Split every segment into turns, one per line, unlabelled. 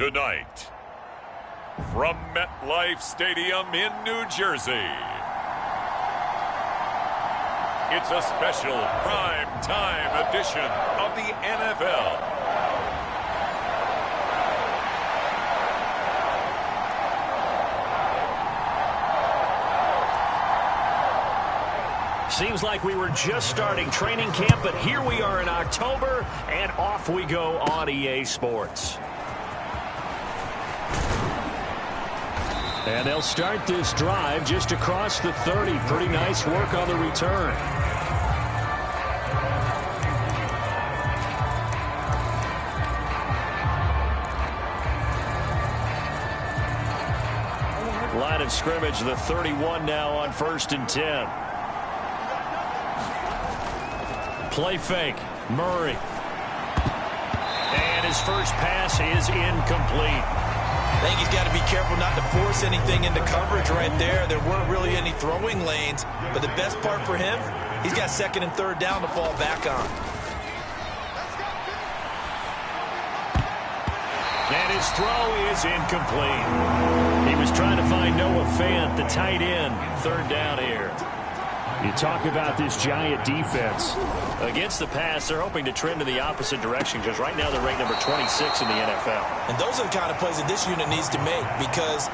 Tonight, from MetLife Stadium in New Jersey, it's a special prime time edition of the NFL.
Seems like we were just starting training camp, but here we are in October, and off we go on EA Sports. And they'll start this drive just across the 30. Pretty nice work on the return. Line of scrimmage, the 31 now on 1st and 10. Play fake. Murray. And his first pass is incomplete.
I think he's got to be careful not to force anything into coverage right there. There weren't really any throwing lanes, but the best part for him, he's got 2nd and 3rd down to fall back on.
And his throw is incomplete. He was trying to find Noah Fant, the tight end. 3rd down here. You talk about this Giant defense. Against the pass, they're hoping to trend in the opposite direction because right now they're ranked number 26 in the NFL.
And those are the kind of plays that this unit needs to make because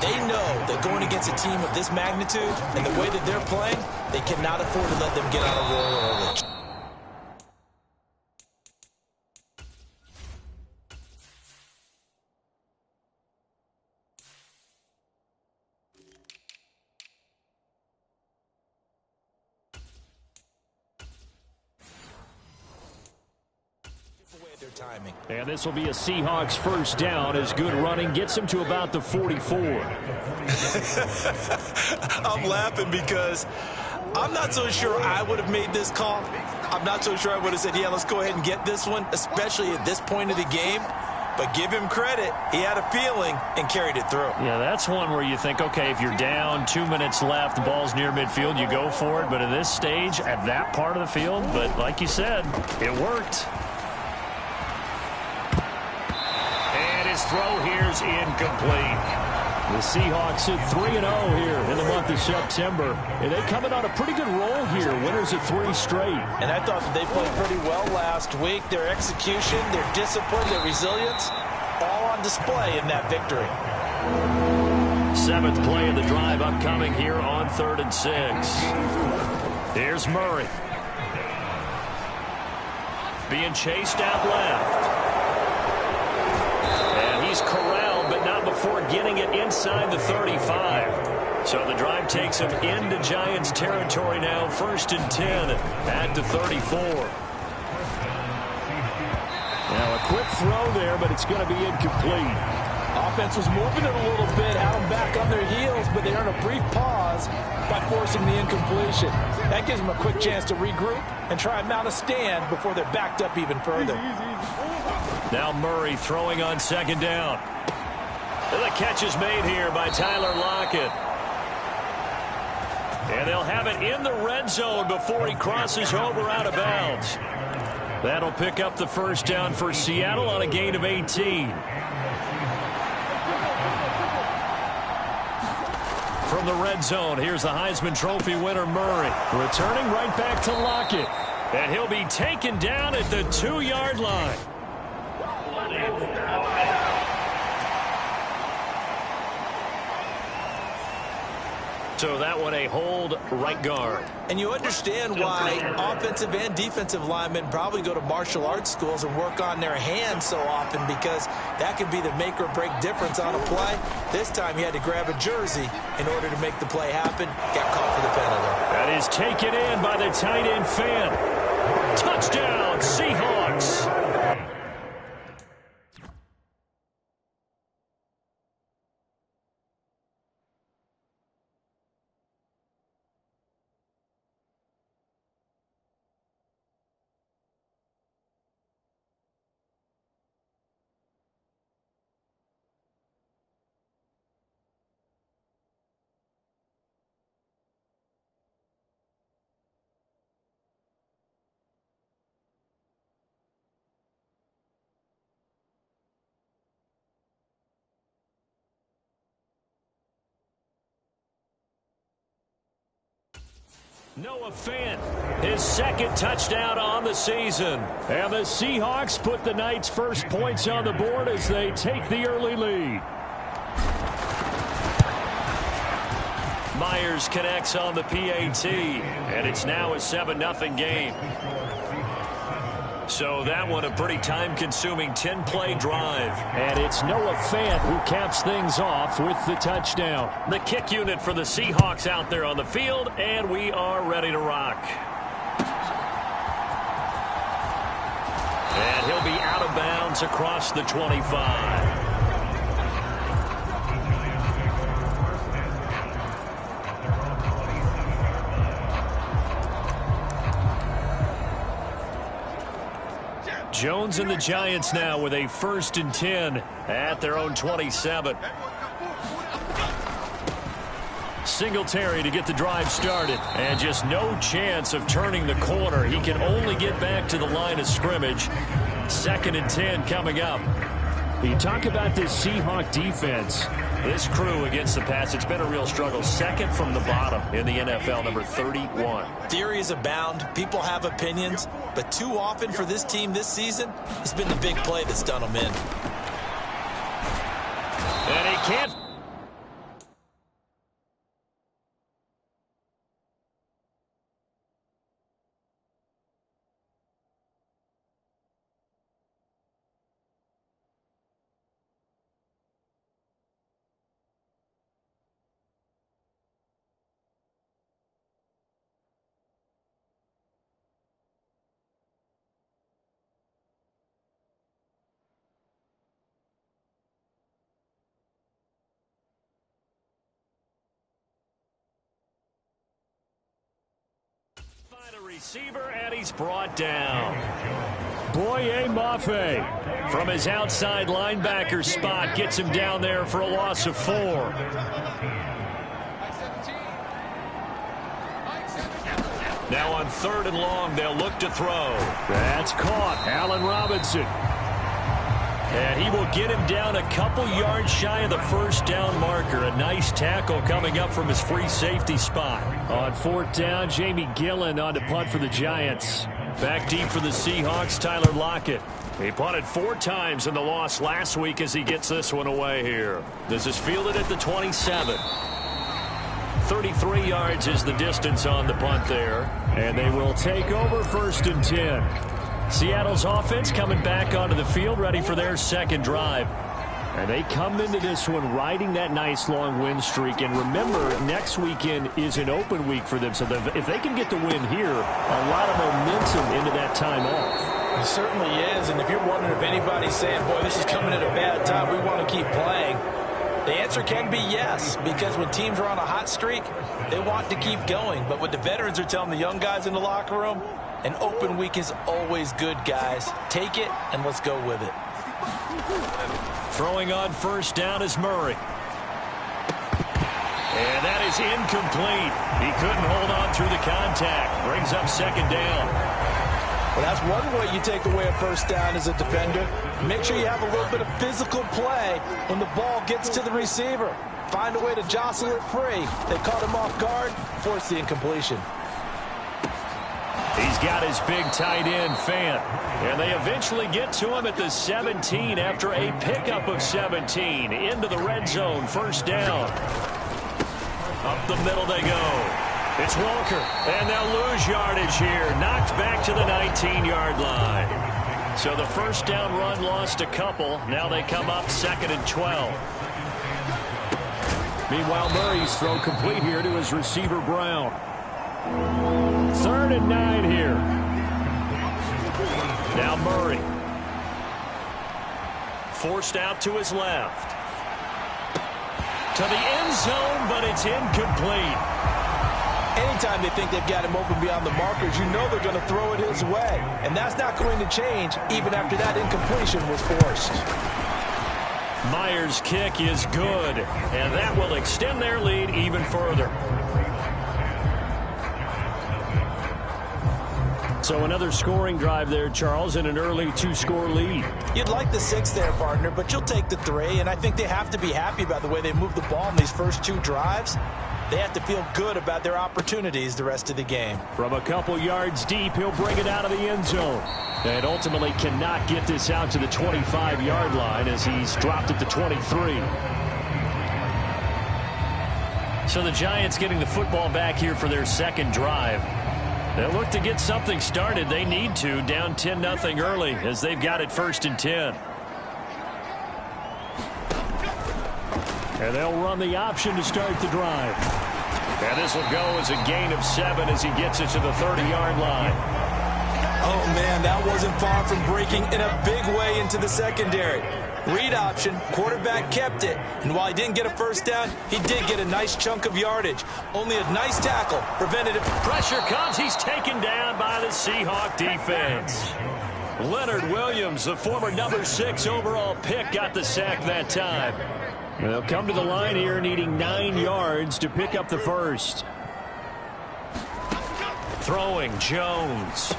they know that going against a team of this magnitude and the way that they're playing, they cannot afford to let them get on a roll early. Timing.
And this will be a Seahawks first down as good running gets him to about the 44.
I'm laughing because I'm not so sure I would have made this call. I'm not so sure I would have said, yeah, let's go ahead and get this one, especially at this point of the game. But give him credit. He had a feeling and carried it through.
Yeah, that's one where you think, okay, if you're down, 2 minutes left, the ball's near midfield, you go for it. But at this stage, at that part of the field, but like you said, it worked. His throw here is incomplete. The Seahawks sit 3-0 here in the month of September. And they come in on a pretty good roll here. Winners of 3 straight.
And I thought that they played pretty well last week. Their execution, their discipline, their resilience, all on display in that victory.
7th play of the drive upcoming here on 3rd and 6. Here's Murray. Being chased out left. He's corralled, but not before getting it inside the 35. So the drive takes him into Giants territory now. 1st and 10 at the 34. Now a quick throw there, but it's going to be incomplete.
Offense was moving it a little bit, had them back on their heels, but they earned a brief pause by forcing the incompletion. That gives them a quick chance to regroup and try and mount a stand before they're backed up even further.
Now Murray throwing on 2nd down. And the catch is made here by Tyler Lockett. And they'll have it in the red zone before he crosses over out of bounds. That'll pick up the 1st down for Seattle on a gain of 18. From the red zone, here's the Heisman Trophy winner Murray. Returning right back to Lockett. And he'll be taken down at the 2-yard line. So that one a hold right guard.
And you understand why offensive and defensive linemen probably go to martial arts schools and work on their hands so often because that could be the make or break difference on a play. This time he had to grab a jersey in order to make the play happen. Got caught for the penalty.
That is taken in by the tight end Fant. Touchdown Seahawks. Noah Fant, his second touchdown on the season. And the Seahawks put the Knights' first points on the board as they take the early lead. Myers connects on the PAT, and it's now a 7-0 game. So that one a pretty time-consuming 10-play drive. And it's Noah Fant who caps things off with the touchdown. The kick unit for the Seahawks out there on the field, and we are ready to rock. And he'll be out of bounds across the 25. Jones and the Giants now with a 1st and 10 at their own 27. Singletary to get the drive started, and just no chance of turning the corner. He can only get back to the line of scrimmage. 2nd and 10 coming up. You talk about this Seahawk defense. This crew against the pass, it's been a real struggle. 2nd from the bottom in the NFL, number 31.
Theories abound. People have opinions. But too often for this team this season, it's been the big play that's done them in.
And he can't. Receiver, and he's brought down. Boye Mafe from his outside linebacker spot gets him down there for a loss of 4. Now on 3rd and long, they'll look to throw. That's caught. Allen Robinson. And he will get him down a couple yards shy of the 1st down marker. A nice tackle coming up from his free safety spot. On 4th down, Jamie Gillen on to punt for the Giants. Back deep for the Seahawks, Tyler Lockett. He punted 4 times in the loss last week as he gets this one away here. This is fielded at the 27. 33 yards is the distance on the punt there. And they will take over 1st and 10. Seattle's offense coming back onto the field, ready for their 2nd drive. And they come into this one riding that nice long win streak. And remember, next weekend is an open week for them. So if they can get the win here, a lot of momentum into that time off.
It certainly is. And if you're wondering if anybody's saying, boy, this is coming at a bad time, we want to keep playing, the answer can be yes, because when teams are on a hot streak, they want to keep going. But what the veterans are telling the young guys in the locker room, an open week is always good, guys. Take it, and let's go with it.
Throwing on 1st down is Murray. And that is incomplete. He couldn't hold on through the contact. Brings up 2nd down.
Well, that's one way you take away a 1st down as a defender. Make sure you have a little bit of physical play when the ball gets to the receiver. Find a way to jostle it free. They caught him off guard, force the incompletion.
He's got his big tight end, Fant. And they eventually get to him at the 17 after a pickup of 17. Into the red zone, 1st down. Up the middle they go. It's Walker. And they'll lose yardage here. Knocked back to the 19-yard line. So the 1st down run lost a couple. Now they come up 2nd and 12. Meanwhile, Murray's throw complete here to his receiver, Brown. 3rd and 9 here. Now Murray. Forced out to his left. To the end zone, but it's incomplete.
Anytime they think they've got him open beyond the markers, you know they're going to throw it his way. And that's not going to change even after that incompletion was forced.
Myers' kick is good, and that will extend their lead even further. So another scoring drive there, Charles, and an early 2-score lead.
You'd like the 6 there, partner, but you'll take the 3, and I think they have to be happy about the way they moved the ball in these first 2 drives. they have to feel good about their opportunities the rest of the game.
From a couple yards deep, he'll bring it out of the end zone. And ultimately cannot get this out to the 25-yard line as he's dropped it to 23. So the Giants getting the football back here for their second drive. They'll look to get something started. They need to, down 10-0 early as they've got it 1st and 10. And they'll run the option to start the drive. And this will go as a gain of 7 as he gets it to the 30-yard line.
Oh, man, that wasn't far from breaking in a big way into the secondary. Read option, quarterback kept it, and while he didn't get a first down, he did get a nice chunk of yardage. Only a nice tackle prevented it.
Pressure comes. He's taken down by the Seahawk defense. Leonard Williams, the former number 6 overall pick, got the sack that time. They'll come to the line here needing 9 yards to pick up the first. Throwing Jones.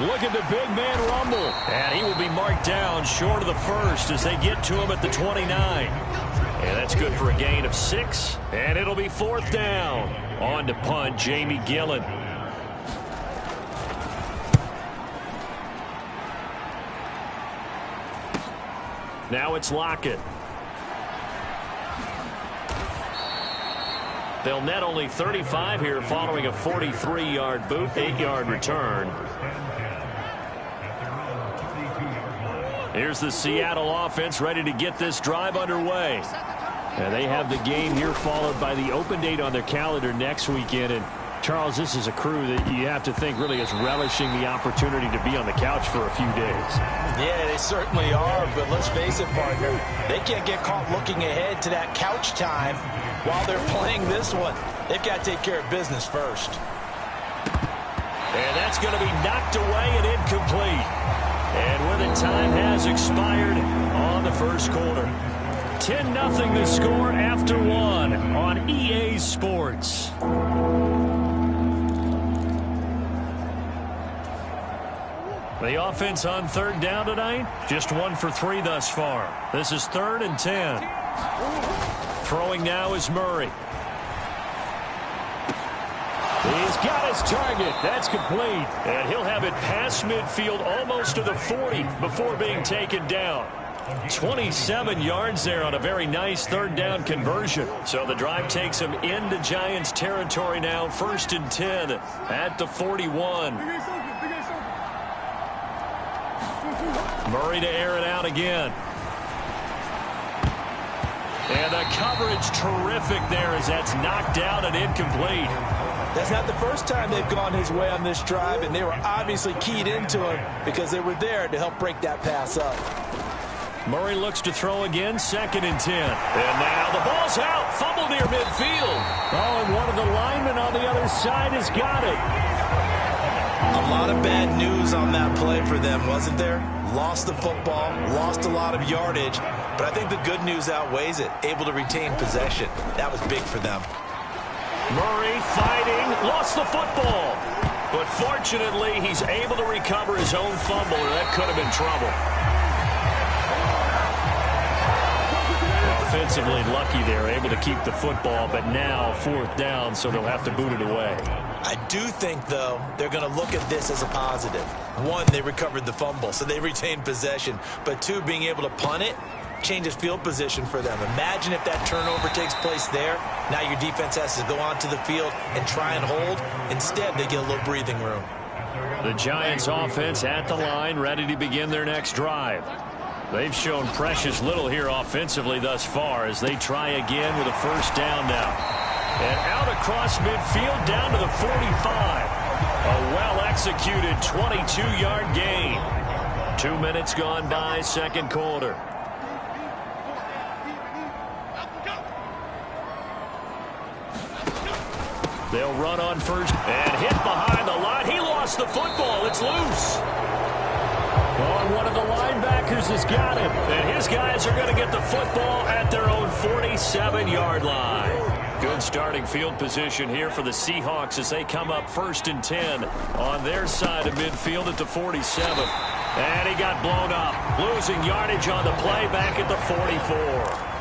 Look at the big man rumble. And he will be marked down short of the first as they get to him at the 29. And that's good for a gain of 6. And it'll be 4th down. On to punt, Jamie Gillen. Now it's Lockett. They'll net only 35 here following a 43-yard boot, 8-yard return. Here's the Seattle offense ready to get this drive underway. And they have the game here followed by the open date on their calendar next weekend. And Charles, this is a crew that you have to think really is relishing the opportunity to be on the couch for a few days.
Yeah, they certainly are, but let's face it, partner, they can't get caught looking ahead to that couch time while they're playing this one. They've got to take care of business first.
And that's going to be knocked away and incomplete. And with it, time has expired on the first quarter. 10-0 the score after 1 on EA Sports. The offense on 3rd down tonight, just 1 for 3 thus far. This is 3rd and 10. Throwing now is Murray. He's got his target. That's complete. And he'll have it past midfield almost to the 40 before being taken down. 27 yards there on a very nice 3rd down conversion. So the drive takes him into Giants territory now. 1st and 10 at the 41. Murray to air it out again. And the coverage terrific there as that's knocked down and incomplete.
That's not the first time they've gone his way on this drive, and they were obviously keyed into him because they were there to help break that pass up.
Murray looks to throw again, 2nd and 10. And now the ball's out, fumble near midfield. Oh, and one of the linemen on the other side has got it.
A lot of bad news on that play for them, wasn't there? Lost the football, lost a lot of yardage, but I think the good news outweighs it. Able to retain possession. That was big for them.
Murray fighting, lost the football. But fortunately, he's able to recover his own fumble, or that could have been trouble. Offensively lucky there, able to keep the football, but now 4th down, so they'll have to boot it away.
I do think, though, they're going to look at this as a positive. 1, they recovered the fumble, so they retained possession. But 2, being able to punt it changes field position for them. Imagine if that turnover takes place there. Now your defense has to go onto the field and try and hold. Instead, they get a little breathing room.
The Giants offense at the line, ready to begin their next drive. They've shown precious little here offensively thus far as they try again with a 1st down now. And out across midfield down to the 45. A well-executed 22-yard gain. 2 minutes gone by, 2nd quarter. They'll run on first and hit behind the line. He lost the football. It's loose. Oh, and one of the linebackers has got it. And his guys are going to get the football at their own 47-yard line. Good starting field position here for the Seahawks as they come up 1st and 10 on their side of midfield at the 47. And he got blown up. Losing yardage on the play back at the 44.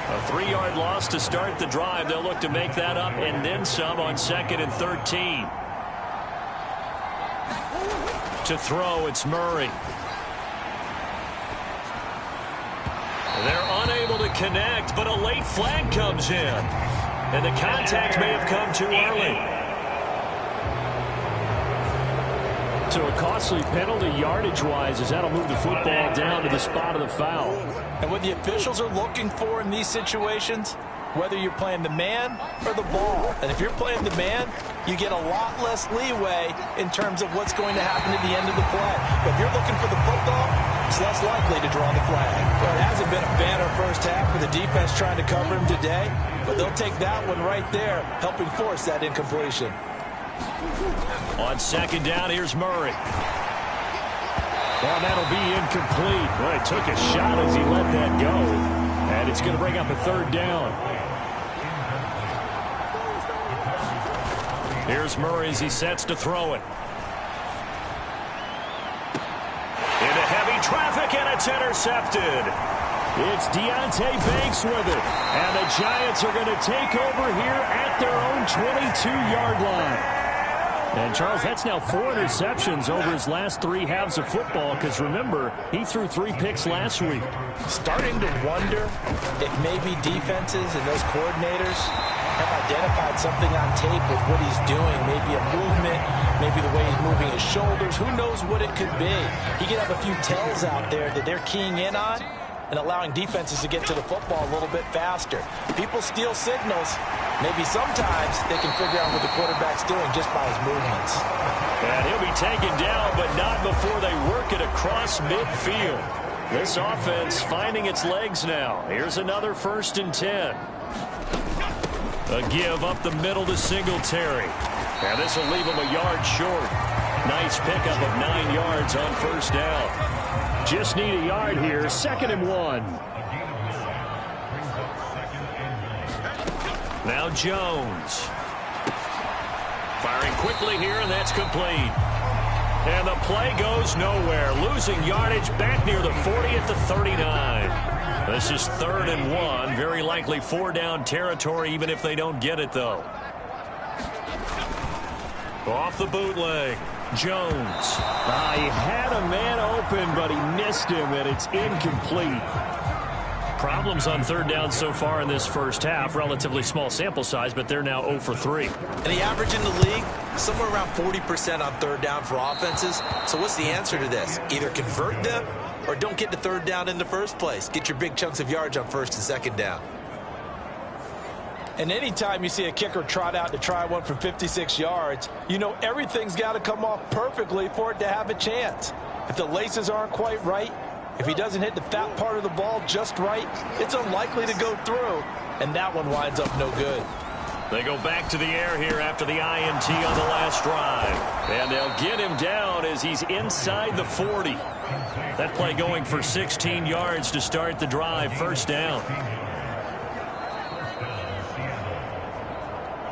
A 3-yard loss to start the drive. They'll look to make that up and then some on 2nd and 13. To throw, it's Murray. They're unable to connect, but a late flag comes in. And the contact may have come too early. So a costly penalty yardage-wise, as that'll move the football down to the spot of the foul.
And what the officials are looking for in these situations, whether you're playing the man or the ball. And if you're playing the man, you get a lot less leeway in terms of what's going to happen at the end of the play. But if you're looking for the football, it's less likely to draw the flag. Well, it hasn't been a banner first half for the defense trying to cover him today, but they'll take that one right there, helping force that incompletion.
On 2nd down, here's Murray. Well, that'll be incomplete. Well, he took a shot as he let that go. And it's going to bring up a 3rd down. Here's Murray as he sets to throw it. Into heavy traffic, and it's intercepted. It's Deonte Banks with it. And the Giants are going to take over here at their own 22-yard line. And, Charles, that's now 4 interceptions over his last 3 halves of football, because, remember, he threw 3 picks last week.
Starting to wonder if maybe defenses and those coordinators have identified something on tape with what he's doing. Maybe a movement, maybe the way he's moving his shoulders. Who knows what it could be? He could have a few tells out there that they're keying in on and allowing defenses to get to the football a little bit faster. People steal signals. Maybe sometimes they can figure out what the quarterback's doing just by his movements.
And he'll be taken down, but not before they work it across midfield. This offense finding its legs now. Here's another 1st and 10. A give up the middle to Singletary. And this will leave him a yard short. Nice pickup of 9 yards on 1st down. Just need a yard here. 2nd and 1. Now Jones. Firing quickly here, and that's complete. And the play goes nowhere. Losing yardage back near the 40 at the 39. This is 3rd and 1. Very likely 4-down territory, even if they don't get it, though. Off the bootleg. Jones.
He had a man open, but he missed him, and it's incomplete.
Problems on 3rd down so far in this first half. Relatively small sample size, but they're now 0 for 3.
And the average in the league, somewhere around 40% on 3rd down for offenses. So what's the answer to this? Either convert them or don't get to 3rd down in the first place. Get your big chunks of yards on 1st and 2nd down. And anytime you see a kicker trot out to try one from 56 yards, you know everything's got to come off perfectly for it to have a chance. If the laces aren't quite right, if he doesn't hit the fat part of the ball just right, it's unlikely to go through, and that one winds up no good.
They go back to the air here after the INT on the last drive. And they'll get him down as he's inside the 40. That play going for 16 yards to start the drive. 1st down.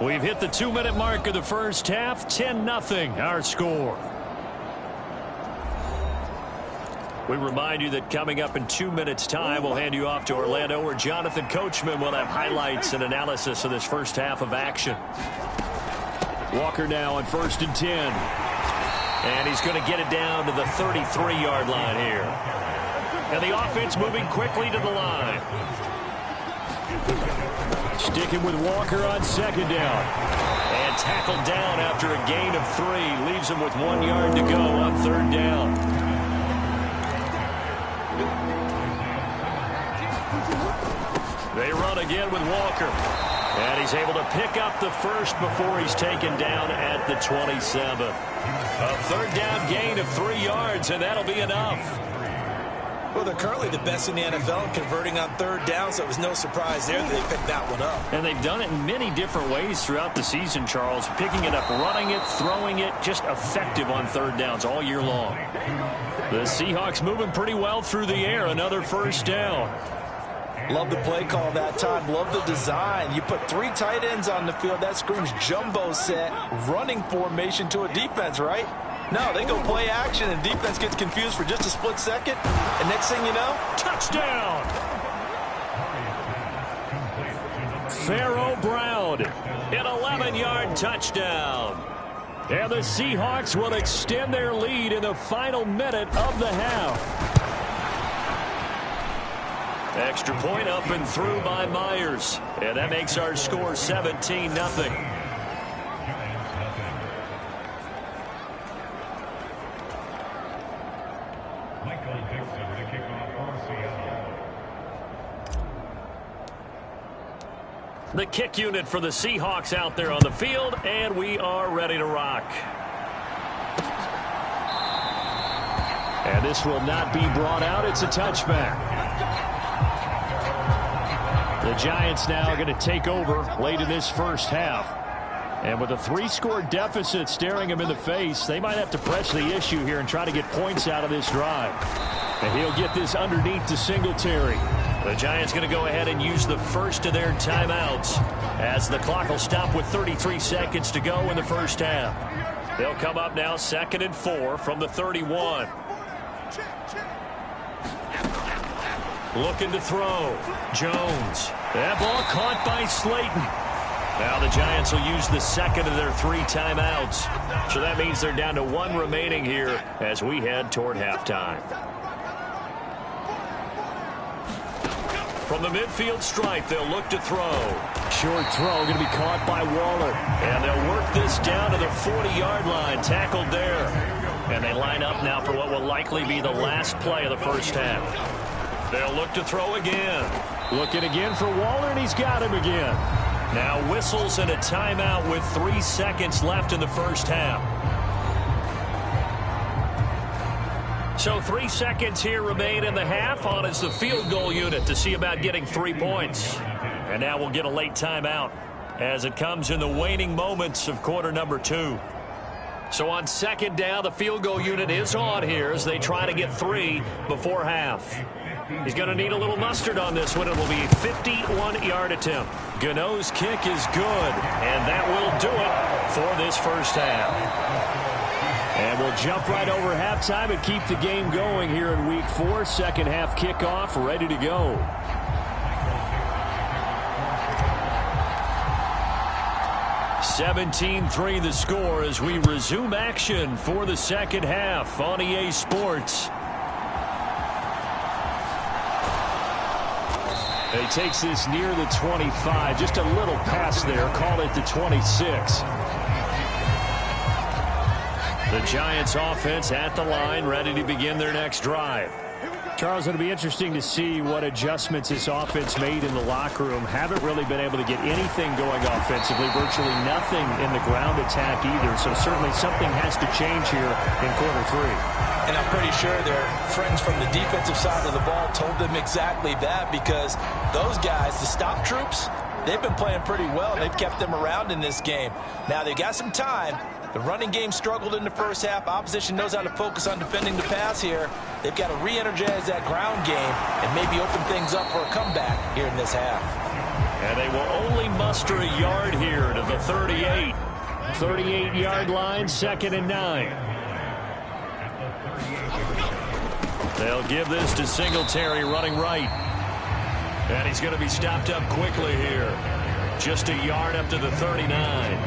We've hit the 2-minute mark of the first half. 10-0 our score. We remind you that coming up in 2 minutes' time, we'll hand you off to Orlando, where Jonathan Coachman will have highlights and analysis of this first half of action. Walker now on 1st and 10. And he's going to get it down to the 33-yard line here. And the offense moving quickly to the line.
Sticking with Walker on 2nd down.
And tackled down after a gain of 3. Leaves him with 1 yard to go on 3rd down. They run again with Walker. And he's able to pick up the 1st before he's taken down at the 27. A 3rd down gain of 3 yards, and that'll be enough.
Well, they're currently the best in the NFL in converting on 3rd down, so it was no surprise there that they picked that one up.
And they've done it in many different ways throughout the season, Charles. Picking it up, running it, throwing it, just effective on 3rd downs all year long. The Seahawks moving pretty well through the air. Another 1st down.
Love the play call that time. Love the design. You put 3 tight ends on the field. That screams jumbo set, running formation to a defense, right? No, they go play action, and defense gets confused for just a split second. And next thing you know,
touchdown! Pharaoh Brown, an 11-yard touchdown. And the Seahawks will extend their lead in the final minute of the half. Extra point up and through by Myers. And that makes our score 17-0. The kick unit for the Seahawks out there on the field, and we are ready to rock. And this will not be brought out. It's a touchback. The Giants now are going to take over late in this first half. And with a 3-score deficit staring them in the face, they might have to press the issue here and try to get points out of this drive. And he'll get this underneath to Singletary. The Giants going to go ahead and use the first of their timeouts as the clock will stop with 33 seconds to go in the first half. They'll come up now 2nd and 4 from the 31. Looking to throw. Jones. That ball caught by Slayton. Now the Giants will use the second of their 3 timeouts. So that means they're down to 1 remaining here as we head toward halftime. From the midfield stripe, they'll look to throw. Short throw going to be caught by Waller. And they'll work this down to the 40-yard line. Tackled there. And they line up now for what will likely be the last play of the first half. They'll look to throw again. Looking again for Waller, and he's got him again. Now whistles and a timeout with 3 seconds left in the first half. So 3 seconds here remain in the half. On is the field goal unit to see about getting 3 points. And now we'll get a late timeout as it comes in the waning moments of quarter number 2. So on 2nd down, the field goal unit is on here as they try to get 3 before half. He's going to need a little mustard on this one. It will be a 51-yard attempt. Gano's kick is good, and that will do it for this first half. And we'll jump right over halftime and keep the game going here in week 4. Second half kickoff ready to go. (17-3) the score as we resume action for the second half on EA Sports. He takes this near the 25. Just a little pass there. Call it the 26. The Giants offense at the line, ready to begin their next drive. Charles, it'll be interesting to see what adjustments this offense made in the locker room. Haven't really been able to get anything going offensively. Virtually nothing in the ground attack either. So certainly something has to change here in quarter 3.
And I'm pretty sure their friends from the defensive side of the ball told them exactly that, because those guys, the stop troops, they've been playing pretty well. They've kept them around in this game. Now they've got some time. The running game struggled in the first half. Opposition knows how to focus on defending the pass here. They've got to re-energize that ground game and maybe open things up for a comeback here in this half.
And they will only muster a yard here to the 38. 38-yard line, 2nd and 9. They'll give this to Singletary running right. And he's going to be stopped up quickly here. Just a yard up to the 39.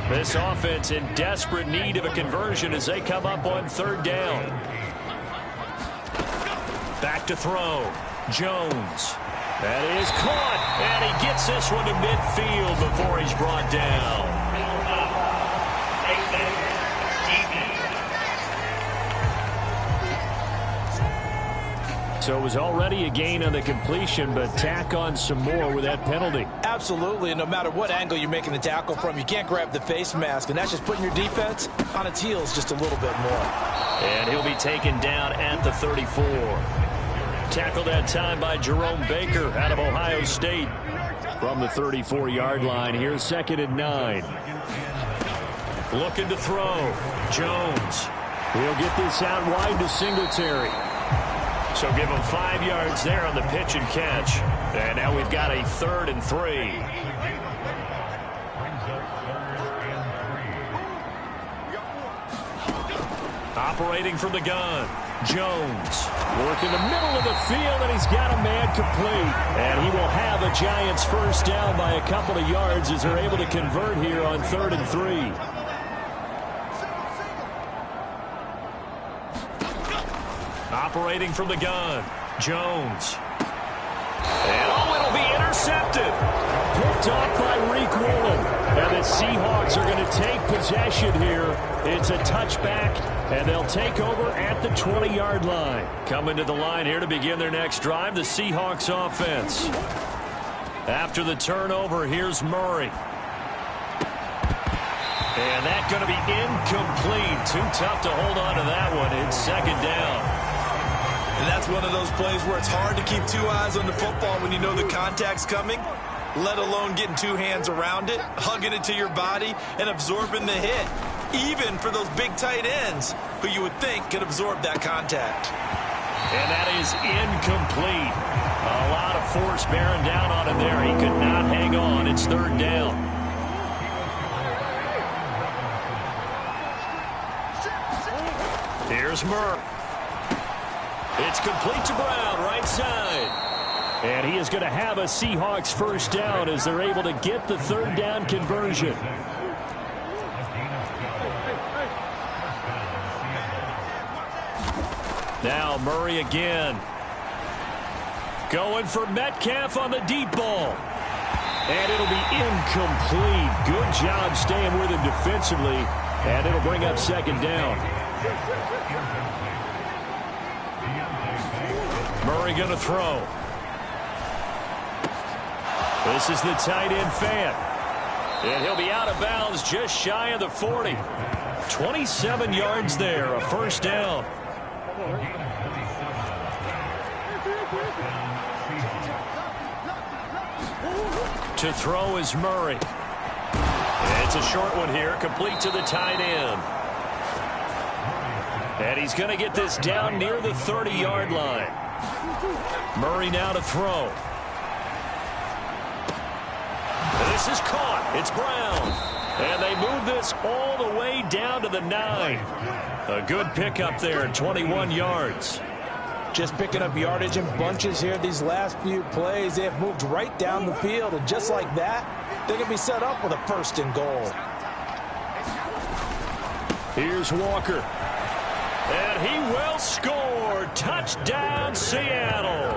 This offense in desperate need of a conversion as they come up on 3rd down. Back to throw. Jones. That is caught. And he gets this one to midfield before he's brought down. So it was already a gain on the completion, but tack on some more with that penalty.
Absolutely, and no matter what angle you're making the tackle from, you can't grab the face mask, and that's just putting your defense on its heels just a little bit more.
And he'll be taken down at the 34. Tackled that time by Jerome Baker out of Ohio State. From the 34-yard line, here's 2nd and 9. Looking to throw. Jones. He'll get this out wide to Singletary. So give him 5 yards there on the pitch and catch. And now we've got a 3rd and 3. Operating from the gun. Jones. Working the middle of the field, and he's got a man complete. And he will have a Giants first down by a couple of yards as they're able to convert here on 3rd and 3. Operating from the gun, Jones. And it'll be intercepted. Picked off by Reek Woolen. And the Seahawks are going to take possession here. It's a touchback, and they'll take over at the 20-yard line. Coming to the line here to begin their next drive, the Seahawks offense. After the turnover, here's Murray. And that's going to be incomplete. Too tough to hold on to that one. It's 2nd down.
And that's one of those plays where it's hard to keep 2 eyes on the football when you know the contact's coming, let alone getting 2 hands around it, hugging it to your body, and absorbing the hit, even for those big tight ends who you would think could absorb that contact.
And that is incomplete. A lot of force bearing down on him there. He could not hang on. It's 3rd down. Here's Murray. It's complete to Brown, right side. And he is going to have a Seahawks first down as they're able to get the 3rd down conversion. Now Murray again. Going for Metcalf on the deep ball. And it'll be incomplete. Good job staying with him defensively. And it'll bring up 2nd down. Murray going to throw. This is the tight end Fant. And he'll be out of bounds just shy of the 40. 27 yards there, a first down. To throw is Murray. It's a short one here, complete to the tight end. And he's going to get this down near the 30-yard line. Murray now to throw. This is caught. It's Brown. And they move this all the way down to the 9. A good pickup there, 21 yards.
Just picking up yardage in bunches here these last few plays. They have moved right down the field, and just like that, they're going to be set up with a 1st and goal.
Here's Walker. And he will score. Touchdown, Seattle.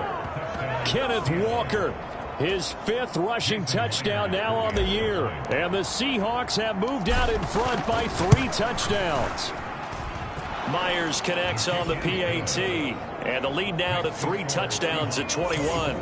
Kenneth Walker, his 5th rushing touchdown now on the year. And the Seahawks have moved out in front by 3 touchdowns. Myers connects on the PAT. And the lead now to 3 touchdowns at 21.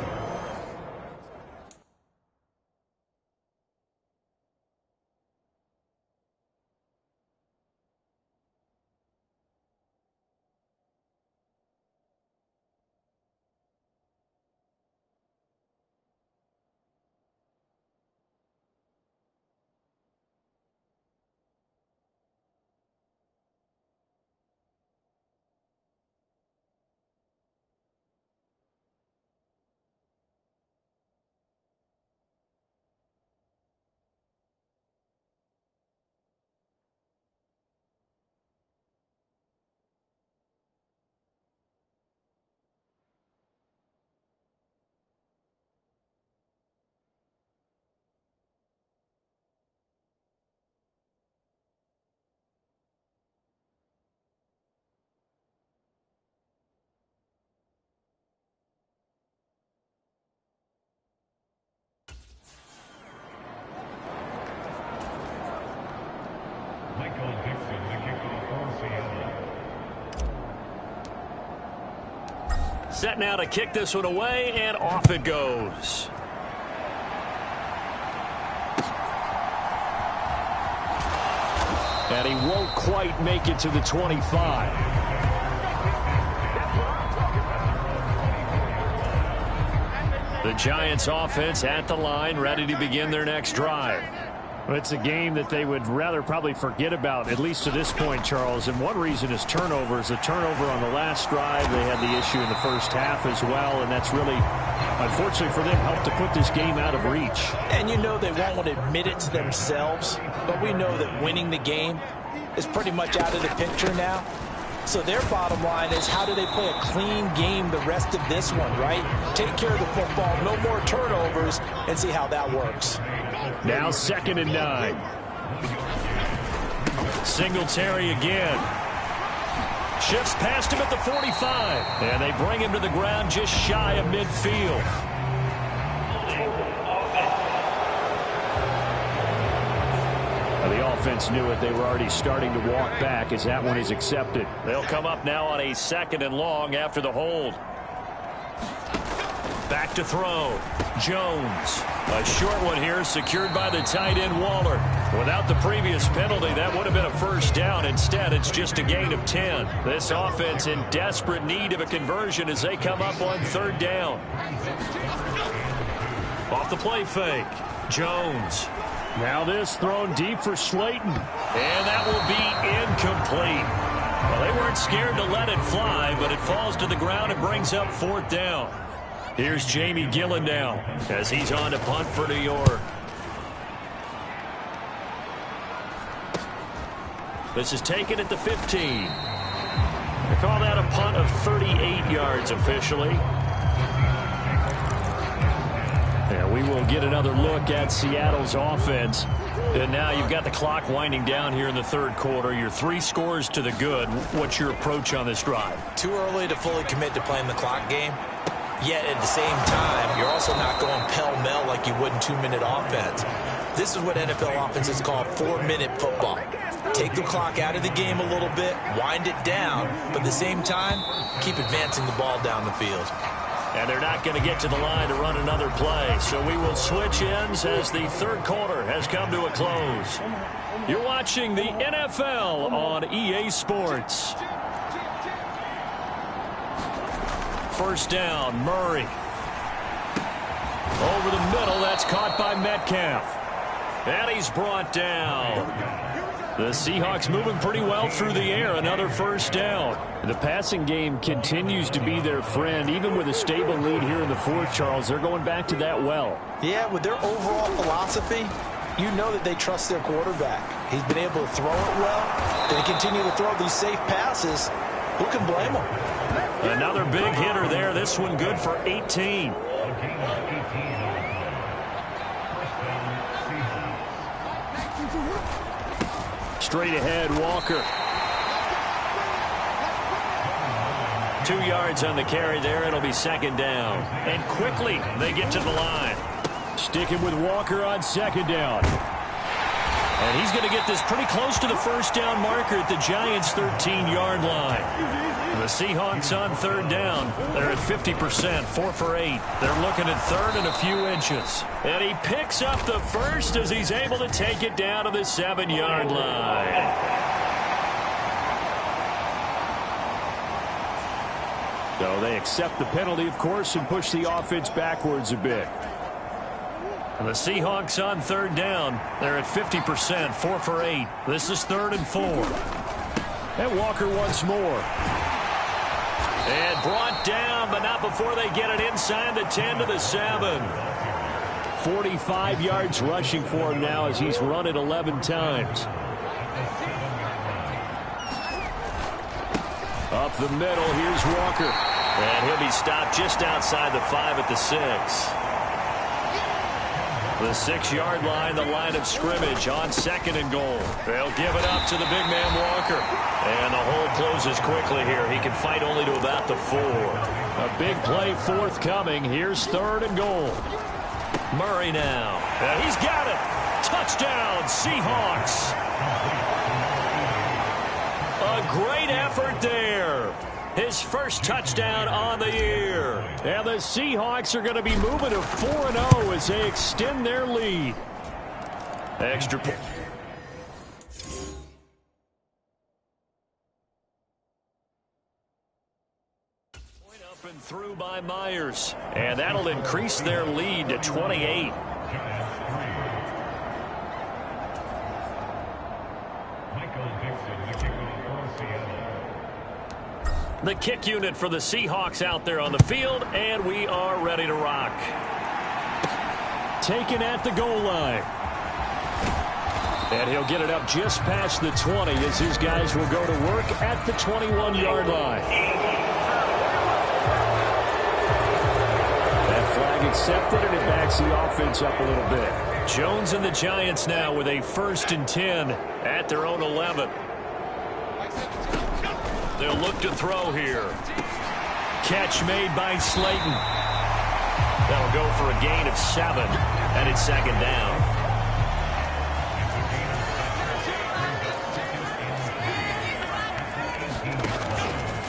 Set now to kick this one away, and off it goes. And he won't quite make it to the 25. The Giants offense at the line, ready to begin their next drive.
Well, it's a game that they would rather probably forget about, at least to this point, Charles. And one reason is turnovers. A turnover on the last drive. They had the issue in the first half as well, and that's really, unfortunately for them, helped to put this game out of reach.
And you know they won't admit it to themselves, but we know that winning the game is pretty much out of the picture now. So their bottom line is, how do they play a clean game the rest of this one, right? Take care of the football, no more turnovers, and see how that works.
Now 2nd and 9. Singletary again. Shifts past him at the 45. And they bring him to the ground just shy of midfield. The offense knew it. They were already starting to walk back as that one is accepted. They'll come up now on a 2nd and long after the hold. Back to throw. Jones. A short one here secured by the tight end Waller. Without the previous penalty, that would have been a first down. Instead, it's just a gain of 10. This offense in desperate need of a conversion as they come up on 3rd down. Off the play fake. Jones. Now this thrown deep for Slayton. And that will be incomplete. Well, they weren't scared to let it fly, but it falls to the ground and brings up 4th down. Here's Jamie Gillen now as he's on to punt for New York. This is taken at the 15. They call that a punt of 38 yards officially. And we will get another look at Seattle's offense. And now you've got the clock winding down here in the 3rd quarter. You're 3 scores to the good. What's your approach on this drive?
Too early to fully commit to playing the clock game. Yet at the same time, you're also not going pell-mell like you would in 2-minute offense. This is what NFL offenses call 4-minute football. Take the clock out of the game a little bit, wind it down, but at the same time, keep advancing the ball down the field.
And they're not going to get to the line to run another play. So we will switch ends as the 3rd quarter has come to a close. You're watching the NFL on EA Sports. 1st down, Murray. Over the middle, that's caught by Metcalf. And he's brought down. The Seahawks moving pretty well through the air. Another 1st down. The passing game continues to be their friend. Even with a stable lead here in the 4th, Charles, they're going back to that well.
Yeah, with their overall philosophy, you know that they trust their quarterback. He's been able to throw it well. They continue to throw these safe passes. Who can blame them?
Another big hitter there. This one good for 18. Straight ahead, Walker. 2 yards on the carry there. It'll be 2nd down. And quickly they get to the line. Sticking with Walker on 2nd down. And he's going to get this pretty close to the 1st down marker at the Giants' 13-yard line. The Seahawks on 3rd down. They're at 50%, 4 for 8. They're looking at 3rd and a few inches. And he picks up the 1st as he's able to take it down to the 7-yard line. So they accept the penalty, of course, and push the offense backwards a bit. And the Seahawks on 3rd down. They're at 50%, 4 for 8. This is 3rd and 4. And Walker once more. And brought down, but not before they get it inside the 10 to the 7. 45 yards rushing for him now as he's run it 11 times. Up the middle, here's Walker. And he'll be stopped just outside the 5 at the 6. The 6-yard line, the line of scrimmage on 2nd and goal. They'll give it up to the big man Walker. And the hole closes quickly here. He can fight only to about the 4. A big play forthcoming. Here's 3rd and goal. Murray now. And he's got it. Touchdown, Seahawks. A great effort there. His first touchdown on the year. And the Seahawks are going to be moving to 4-0 as they extend their lead. Extra point. Point up and through by Myers. And that'll increase their lead to 28. The kick unit for the Seahawks out there on the field, and we are ready to rock. Taken at the goal line.
And he'll get it up just past the 20 as his guys will go to work at the 21-yard line. That flag accepted, and it backs the offense up a little bit. Jones and the Giants now with a 1st and 10 at their own 11. They'll look to throw here. Catch made by Slayton. That'll go for a gain of 7, and it's 2nd down.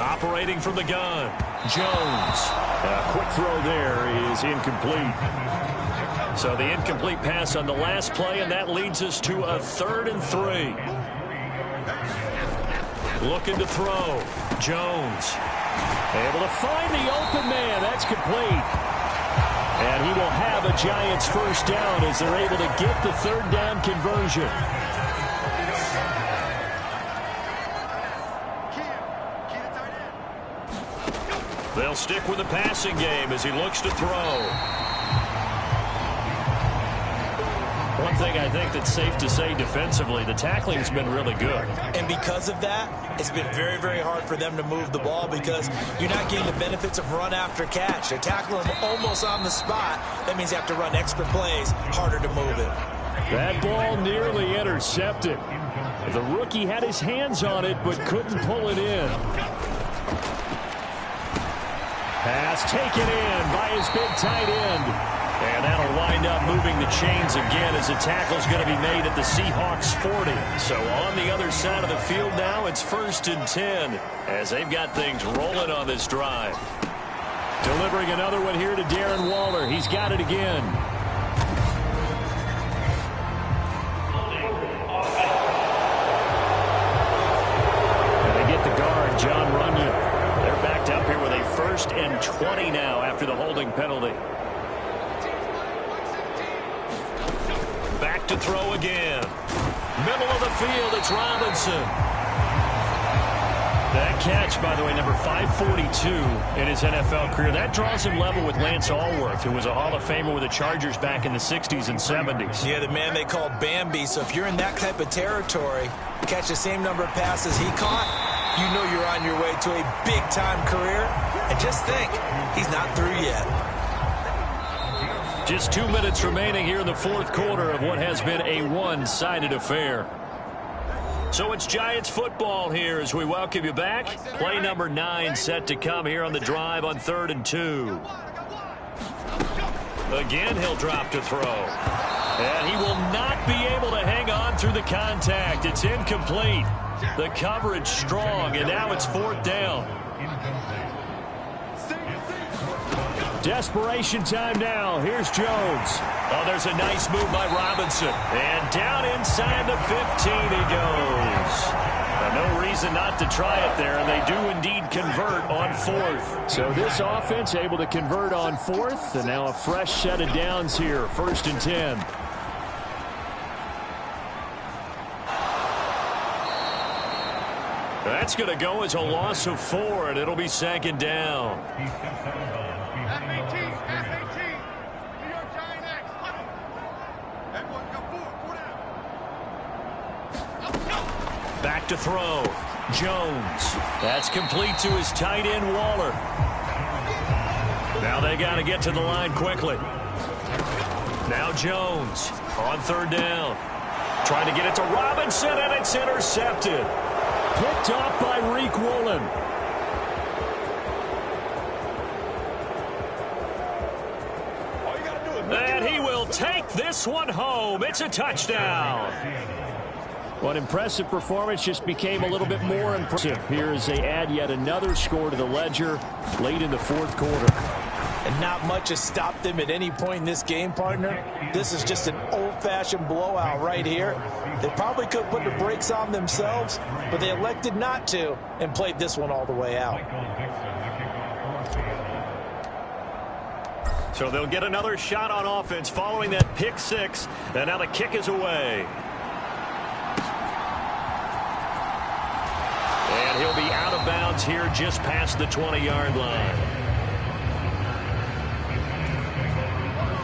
Operating from the gun, Jones. A quick throw there is incomplete. So the incomplete pass on the last play, and that leads us to a 3rd and 3. Looking to throw, Jones. Able to find the open man. That's complete. And he will have a Giants 1st down as they're able to get the 3rd down conversion. They'll stick with the passing game as he looks to throw. One thing I think that's safe to say defensively, the tackling's been really good.
And because of that, it's been very, very hard for them to move the ball because you're not getting the benefits of run after catch. They're tackling them almost on the spot. That means you have to run extra plays, harder to move it.
That ball nearly intercepted. The rookie had his hands on it but couldn't pull it in. Pass taken in by his big tight end. And that'll wind up moving the chains again as the tackle's going to be made at the Seahawks 40. So on the other side of the field now, it's 1st and 10 as they've got things rolling on this drive. Delivering another one here to Darren Waller. He's got it again. And they get the guard, John Runyon. They're backed up here with a 1st and 20 now after the holding penalty. Back to throw again. Middle of the field, it's Robinson. That catch, by the way, number 542 in his NFL career. That draws him level with Lance Allworth, who was a Hall of Famer with the Chargers back in the 60s and 70s.
Yeah, the man they called Bambi. So if you're in that type of territory, catch the same number of passes he caught, you know you're on your way to a big-time career. And just think, he's not through yet.
Just 2 minutes remaining here in the 4th quarter of what has been a one-sided affair. So it's Giants football here as we welcome you back. Play number 9 set to come here on the drive on 3rd and 2. Again, he'll drop to throw. And he will not be able to hang on through the contact. It's incomplete. The coverage strong, and now it's 4th down. Desperation time now. Here's Jones. Oh, there's a nice move by Robinson. And down inside the 15 he goes. No reason not to try it there, and they do indeed convert on 4th. So this offense able to convert on 4th, and now a fresh set of downs here. 1st and 10. That's going to go as a loss of 4, and it'll be 2nd down.
F-18, New York Giant X. Everyone go forward,
Back to throw. Jones. That's complete to his tight end, Waller. Now they got to get to the line quickly. Now Jones on 3rd down. Trying to get it to Robinson, and it's intercepted. Picked off by Reek Woolen. And he will take this one home. It's a touchdown. What impressive performance just became a little bit more impressive. Here as they add yet another score to the ledger late in the 4th quarter.
And not much has stopped them at any point in this game, partner. This is just an old-fashioned blowout right here. They probably could put the brakes on themselves, but they elected not to and played this one all the way out.
So they'll get another shot on offense following that pick 6. And now the kick is away. And he'll be out of bounds here just past the 20-yard line.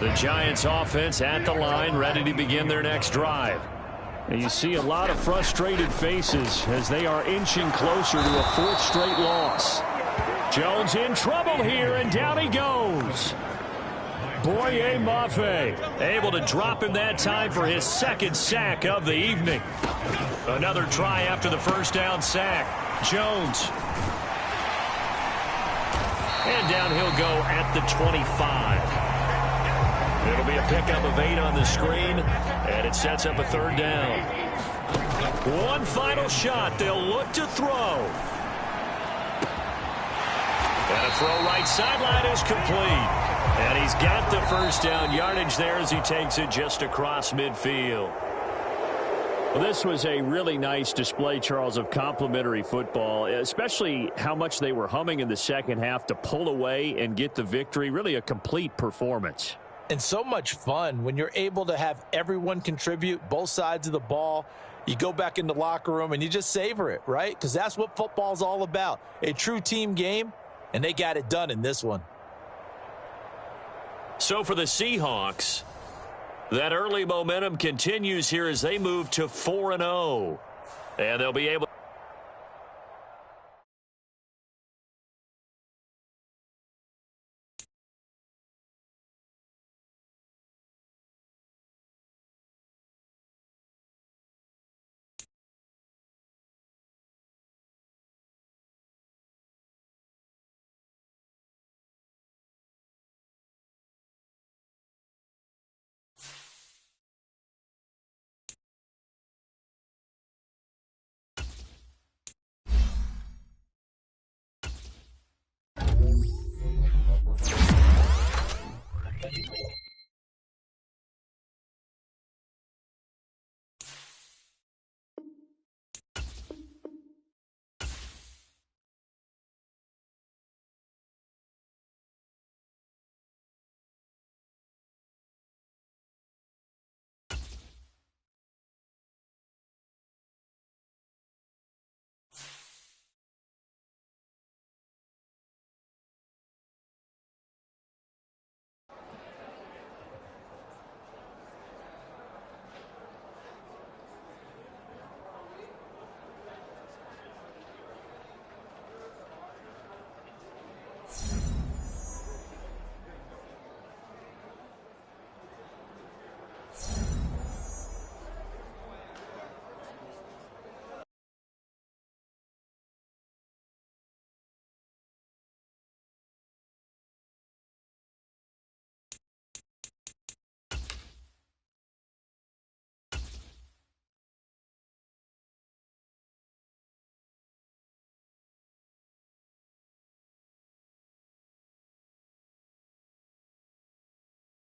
The Giants offense at the line, ready to begin their next drive.
And you see a lot of frustrated faces as they are inching closer to a 4th straight loss. Jones in trouble here, and down he goes. Boye Mafe able to drop him that time for his 2nd sack of the evening. Another try after the first down sack. Jones. And down he'll go at the 25. It'll be a pickup of 8 on the screen, and it sets up a 3rd down. One final shot. They'll look to throw. And a throw right sideline is complete. And he's got the first down yardage there as he takes it just across midfield. Well, this was a really nice display, Charles, of complimentary football, especially how much they were humming in the second half to pull away and get the victory. Really a complete performance.
And so much fun when you're able to have everyone contribute, both sides of the ball. You go back in the locker room and you just savor it, right? Because that's what football's all about. A true team game, and they got it done in this one.
So for the Seahawks, that early momentum continues here as they move to 4-0. And they'll be able